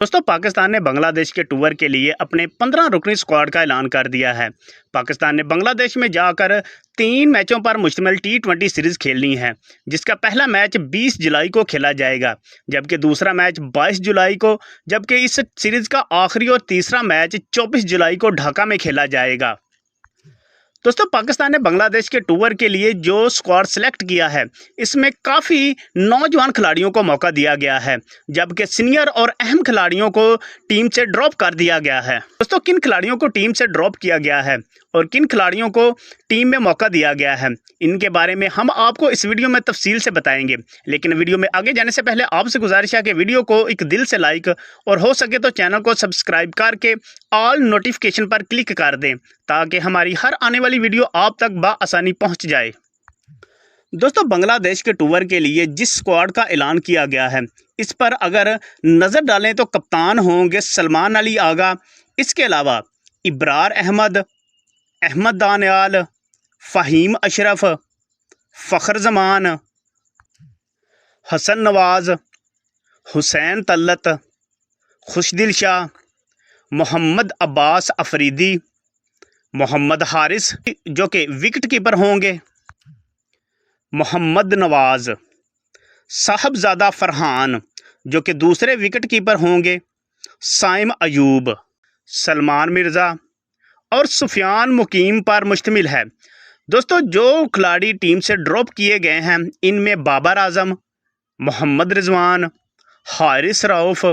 दोस्तों पाकिस्तान ने बांग्लादेश के टूर के लिए अपने 15 रुकनी स्क्वाड का ऐलान कर दिया है। पाकिस्तान ने बांग्लादेश में जाकर 3 मैचों पर मुश्तमिल T20 सीरीज़ खेलनी है, जिसका पहला मैच 20 जुलाई को खेला जाएगा, जबकि दूसरा मैच 22 जुलाई को, जबकि इस सीरीज़ का आखिरी और तीसरा मैच 24 जुलाई को ढाका में खेला जाएगा। दोस्तों पाकिस्तान ने बांग्लादेश के टूर के लिए जो स्क्वाड सेलेक्ट किया है, इसमें काफ़ी नौजवान खिलाड़ियों को मौका दिया गया है, जबकि सीनियर और अहम खिलाड़ियों को टीम से ड्रॉप कर दिया गया है। दोस्तों किन खिलाड़ियों को टीम से ड्रॉप किया गया है और किन खिलाड़ियों को टीम में मौका दिया गया है, इनके बारे में हम आपको इस वीडियो में तफसील से बताएंगे। लेकिन वीडियो में आगे जाने से पहले आपसे गुजारिश है कि वीडियो को एक दिल से लाइक और हो सके तो चैनल को सब्सक्राइब करके ऑल नोटिफिकेशन पर क्लिक कर दें, ताकि हमारी हर आने वाली वीडियो आप तक बआसानी पहुंच जाए। दोस्तों बांग्लादेश के टूर के लिए जिस स्क्वाड का ऐलान किया गया है, इस पर अगर नज़र डालें तो कप्तान होंगे सलमान अली आगा। इसके अलावा इब्रार अहमद, अहमद दानियाल, फ़हीम अशरफ, फ़खर जमान, हसन नवाज़, हुसैन तल्लत, खुशदिल शाह, मोहम्मद अब्बास अफरीदी, मोहम्मद हारिस जो कि विकेट कीपर होंगे, मोहम्मद नवाज़, साहबजादा फरहान जो कि दूसरे विकेट कीपर होंगे, साइम अयूब, सलमान मिर्ज़ा और सुफियान मुकीम पर मुश्तमिल है। दोस्तों जो खिलाड़ी टीम से ड्रॉप किए गए हैं, इनमें बाबर आजम, मोहम्मद रिजवान, हारिस रऊफ़,